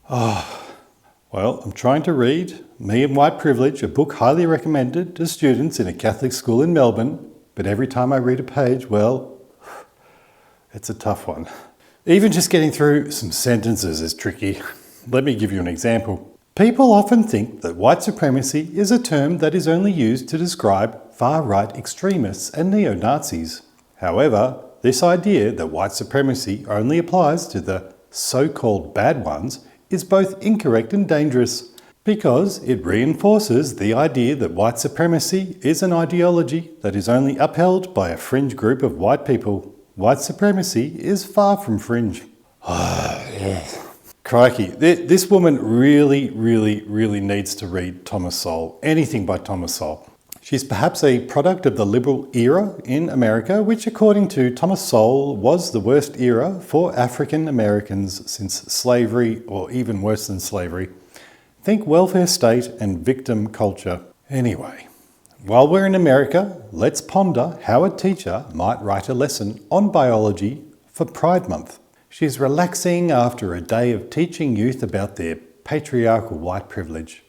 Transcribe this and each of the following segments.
Well, I'm trying to read Me and White Privilege, a book highly recommended to students in a Catholic school in Melbourne, but every time I read a page, well, it's a tough one. Even just getting through some sentences is tricky. Let me give you an example. People often think that white supremacy is a term that is only used to describe far-right extremists and neo-Nazis. However, this idea that white supremacy only applies to the so-called bad ones is both incorrect and dangerous, because it reinforces the idea that white supremacy is an ideology that is only upheld by a fringe group of white people. White supremacy is far from fringe. Crikey, this woman really needs to read Thomas Sowell, anything by Thomas Sowell. She's perhaps a product of the liberal era in America, which according to Thomas Sowell was the worst era for African Americans since slavery, or even worse than slavery. Think welfare state and victim culture. Anyway, while we're in America, let's ponder how a teacher might write a lesson on biology for Pride Month. She's relaxing after a day of teaching youth about their patriarchal white privilege.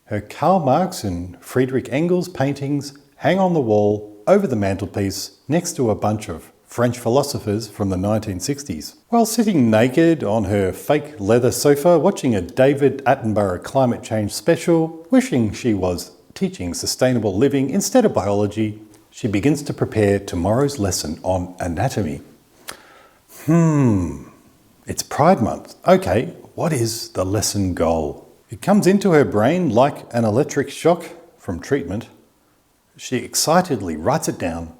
Her Karl Marx and Friedrich Engels paintings hang on the wall over the mantelpiece next to a bunch of French philosophers from the 1960s. While sitting naked on her fake leather sofa watching a David Attenborough climate change special, wishing she was teaching sustainable living instead of biology, she begins to prepare tomorrow's lesson on anatomy. It's Pride Month. Okay, what is the lesson goal? It comes into her brain like an electric shock from treatment. She excitedly writes it down.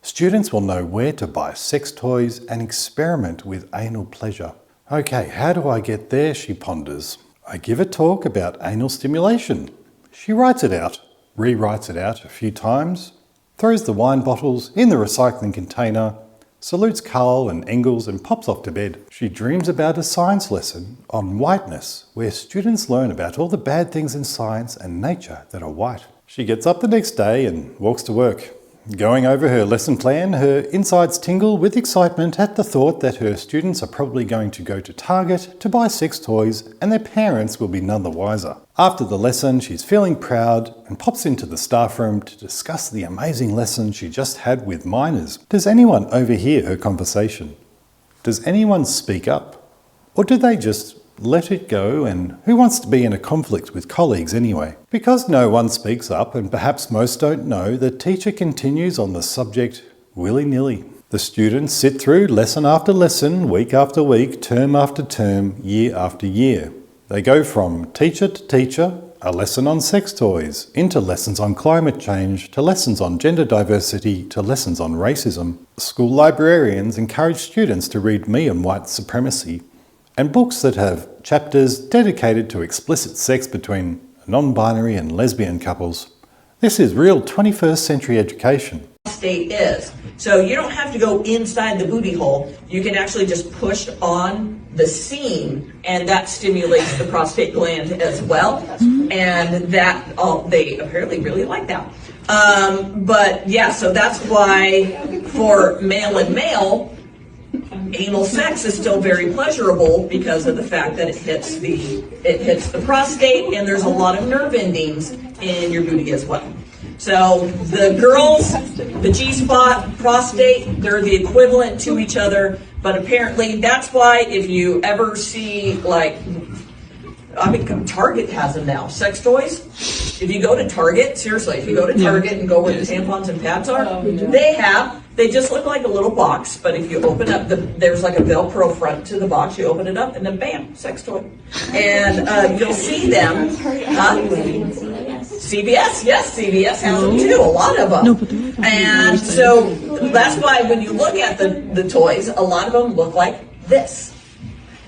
Students will know where to buy sex toys and experiment with anal pleasure. Okay, how do I get there, she ponders. I give a talk about anal stimulation. She writes it out, rewrites it out a few times, throws the wine bottles in the recycling container, salutes Karl and Engels and pops off to bed. She dreams about a science lesson on whiteness, where students learn about all the bad things in science and nature that are white. She gets up the next day and walks to work. Going over her lesson plan, her insides tingle with excitement at the thought that her students are probably going to go to Target to buy sex toys and their parents will be none the wiser. After the lesson, she's feeling proud and pops into the staff room to discuss the amazing lesson she just had with minors. Does anyone overhear her conversation? Does anyone speak up? Or do they just let it go, and who wants to be in a conflict with colleagues anyway? Because no one speaks up, and perhaps most don't know, the teacher continues on the subject willy-nilly. The students sit through lesson after lesson, week after week, term after term, year after year. They go from teacher to teacher, a lesson on sex toys, into lessons on climate change, to lessons on gender diversity, to lessons on racism. School librarians encourage students to read Me and White Supremacy, and books that have chapters dedicated to explicit sex between non-binary and lesbian couples. This is real 21st century education. State is. So you don't have to go inside the booty hole. You can actually just push on the seam, and that stimulates the prostate gland as well. And that they apparently really like that. But yeah, so that's why for male and male, anal sex is still very pleasurable because of the fact that it hits the prostate, and there's a lot of nerve endings in your booty as well. So the girls, the G-spot, prostate, they're the equivalent to each other, but apparently that's why if you ever see, like, I mean, Target has them now, sex toys. If you go to Target, seriously, if you go to Target and go where the tampons and pads are, they just look like a little box, but if you open up, there's like a Velcro front to the box, you open it up, and then bam, sex toy. And you'll see them. CVS, yes, CVS has them too, a lot of them. And so that's why when you look at the toys, a lot of them look like this.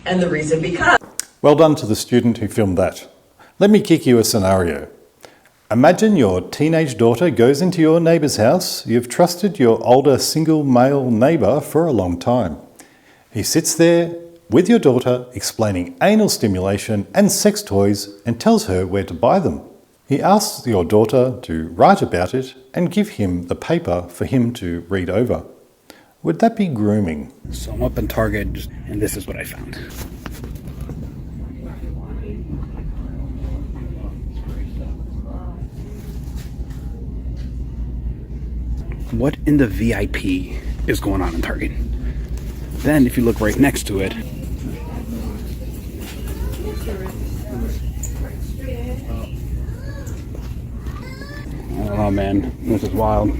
And the reason because... Well done to the student who filmed that. Let me kick you a scenario. Imagine your teenage daughter goes into your neighbour's house. You've trusted your older single male neighbour for a long time. He sits there with your daughter explaining anal stimulation and sex toys and tells her where to buy them. He asks your daughter to write about it and give him the paper for him to read over. Would that be grooming? So I'm up in Target and this is what I found. what in the VIP is going on in Target? Then if you look right next to it, oh man, this is wild.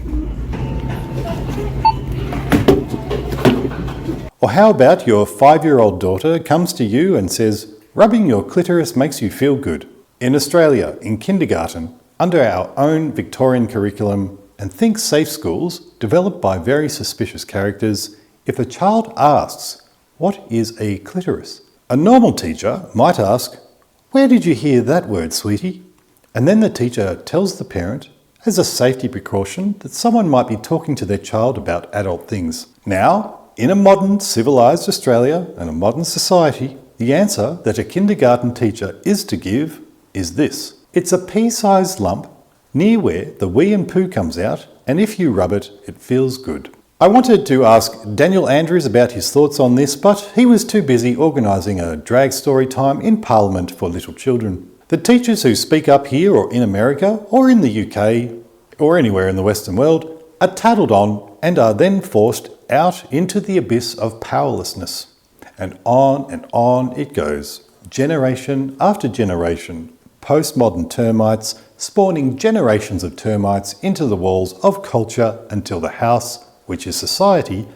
Or how about your 5-year-old daughter comes to you and says, rubbing your clitoris makes you feel good. In Australia, in kindergarten, under our own Victorian curriculum and Think Safe schools developed by very suspicious characters, if a child asks, what is a clitoris? A normal teacher might ask, where did you hear that word, sweetie? And then the teacher tells the parent, as a safety precaution, that someone might be talking to their child about adult things. Now, in a modern civilised Australia and a modern society, the answer that a kindergarten teacher is to give is this. It's a pea-sized lump near where the wee and poo comes out, and if you rub it, it feels good. I wanted to ask Daniel Andrews about his thoughts on this, but he was too busy organising a drag story time in Parliament for little children. The teachers who speak up here or in America or in the UK or anywhere in the Western world are tattled on and are then forced out into the abyss of powerlessness. And on it goes, generation after generation, postmodern termites spawning generations of termites into the walls of culture until the house, which is society,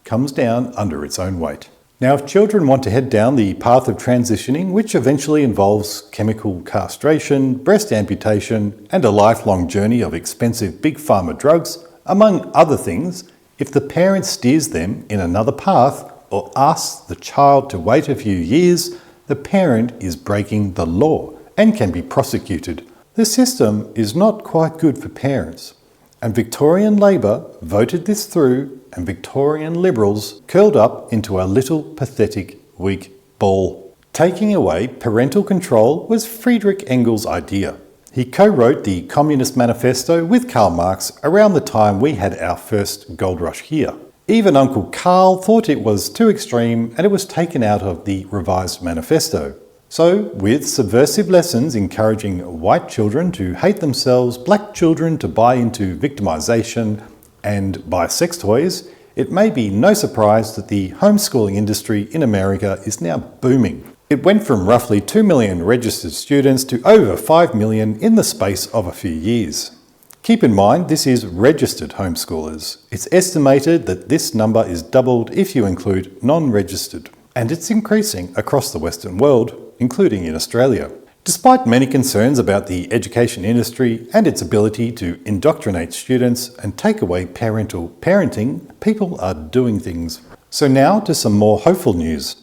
comes down under its own weight. Now, if children want to head down the path of transitioning, which eventually involves chemical castration, breast amputation, and a lifelong journey of expensive big pharma drugs, among other things, if the parent steers them in another path or asks the child to wait a few years, the parent is breaking the law and can be prosecuted. The system is not quite good for parents, and Victorian Labor voted this through, and Victorian Liberals curled up into a little pathetic weak ball. Taking away parental control was Friedrich Engels' idea. He co-wrote the Communist Manifesto with Karl Marx around the time we had our first gold rush here. Even Uncle Karl thought it was too extreme and it was taken out of the revised manifesto. So, with subversive lessons encouraging white children to hate themselves, black children to buy into victimization and buy sex toys, it may be no surprise that the homeschooling industry in America is now booming. It went from roughly 2 million registered students to over 5 million in the space of a few years. Keep in mind, this is registered homeschoolers. It's estimated that this number is doubled if you include non-registered. And it's increasing across the Western world, including in Australia. Despite many concerns about the education industry and its ability to indoctrinate students and take away parental parenting, people are doing things. So now to some more hopeful news.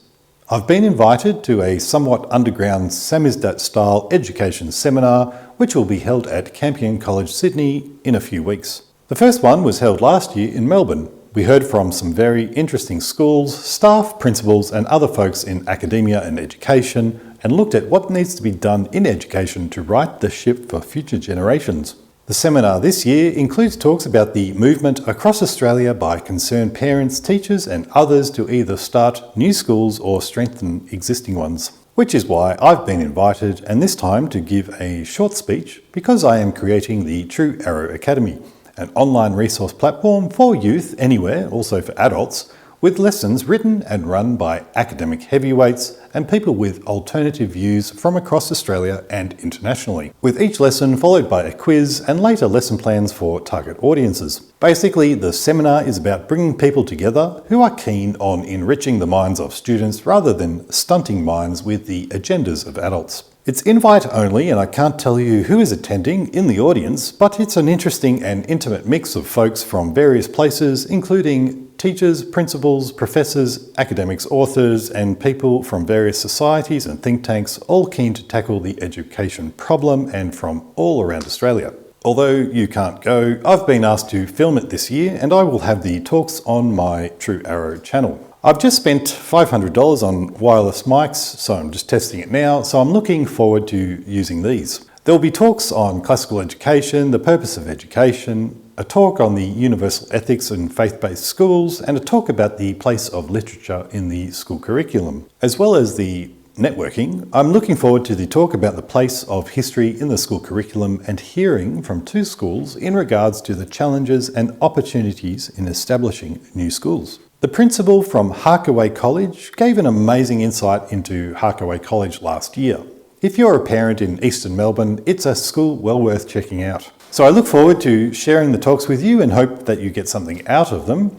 I've been invited to a somewhat underground samizdat-style education seminar which will be held at Campion College, Sydney in a few weeks. The first one was held last year in Melbourne. We heard from some very interesting schools, staff, principals and other folks in academia and education and looked at what needs to be done in education to right the ship for future generations. The seminar this year includes talks about the movement across Australia by concerned parents, teachers and others to either start new schools or strengthen existing ones. Which is why I've been invited, and this time to give a short speech, because I am creating the True Arrow Academy, an online resource platform for youth anywhere, also for adults, with lessons written and run by academic heavyweights and people with alternative views from across Australia and internationally, with each lesson followed by a quiz and later lesson plans for target audiences. Basically, the seminar is about bringing people together who are keen on enriching the minds of students rather than stunting minds with the agendas of adults. It's invite only and I can't tell you who is attending in the audience, but it's an interesting and intimate mix of folks from various places, including teachers, principals, professors, academics, authors, and people from various societies and think tanks, all keen to tackle the education problem and from all around Australia. Although you can't go, I've been asked to film it this year and I will have the talks on my True Arrow channel. I've just spent $500 on wireless mics, so I'm just testing it now, so I'm looking forward to using these. There will be talks on classical education, the purpose of education, a talk on the universal ethics in faith-based schools, and a talk about the place of literature in the school curriculum, as well as the networking, I'm looking forward to the talk about the place of history in the school curriculum and hearing from 2 schools in regards to the challenges and opportunities in establishing new schools. The principal from Harkaway College gave an amazing insight into Harkaway College last year. If you're a parent in Eastern Melbourne, it's a school well worth checking out. So I look forward to sharing the talks with you and hope that you get something out of them.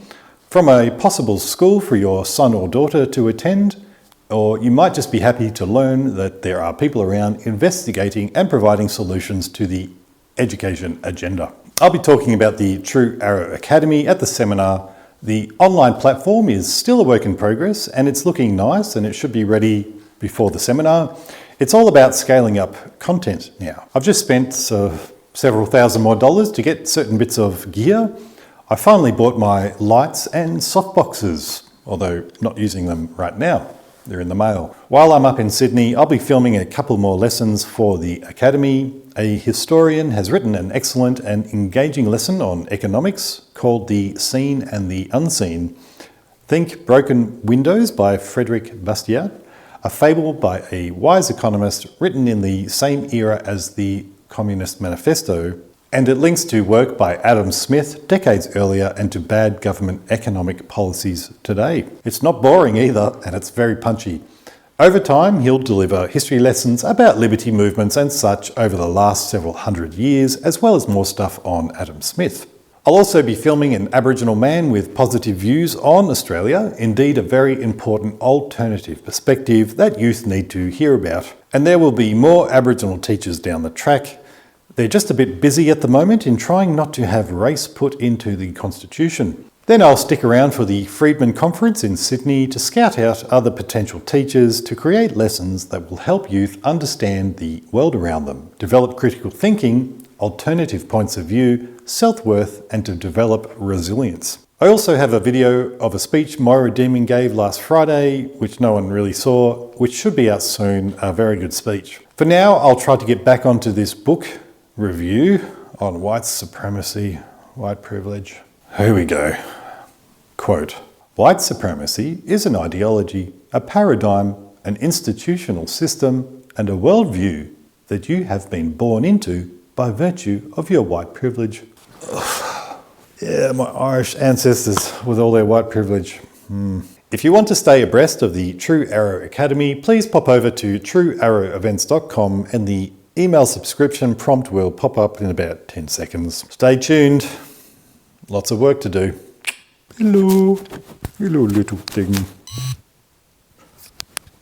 From a possible school for your son or daughter to attend, or you might just be happy to learn that there are people around investigating and providing solutions to the education agenda. I'll be talking about the True Arrow Academy at the seminar. The online platform is still a work in progress and it's looking nice and it should be ready before the seminar. It's all about scaling up content now. I've just spent several thousand more dollars to get certain bits of gear. I finally bought my lights and softboxes, although not using them right now. They're in the mail. While I'm up in Sydney, I'll be filming a couple more lessons for the Academy. A historian has written an excellent and engaging lesson on economics called The Seen and the Unseen. Think Broken Windows by Frederick Bastiat, a fable by a wise economist written in the same era as the Communist Manifesto, and it links to work by Adam Smith decades earlier and to bad government economic policies today. It's not boring either, and it's very punchy. Over time, he'll deliver history lessons about liberty movements and such over the last several hundred years, as well as more stuff on Adam Smith. I'll also be filming an Aboriginal man with positive views on Australia, indeed a very important alternative perspective that youth need to hear about. And there will be more Aboriginal teachers down the track. They're just a bit busy at the moment in trying not to have race put into the Constitution. Then I'll stick around for the Friedman Conference in Sydney to scout out other potential teachers to create lessons that will help youth understand the world around them, develop critical thinking, alternative points of view, self-worth, and to develop resilience. I also have a video of a speech Moira Demon gave last Friday, which no one really saw, which should be out soon. A very good speech. For now, I'll try to get back onto this book review on white supremacy, white privilege. Here we go. Quote, "White supremacy is an ideology, a paradigm, an institutional system, and a worldview that you have been born into by virtue of your white privilege." Yeah, my Irish ancestors with all their white privilege. If you want to stay abreast of the True Arrow Academy, please pop over to truearrowevents.com and the email subscription prompt will pop up in about 10 seconds. Stay tuned. Lots of work to do. Hello. Hello, little thing.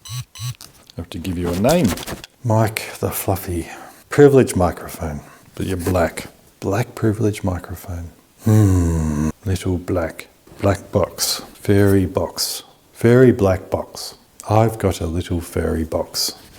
I have to give you a name. Mike the Fluffy. Privilege microphone. But you're black. Black privilege microphone. Little black. Black box. Fairy box. Fairy black box. I've got a little fairy box.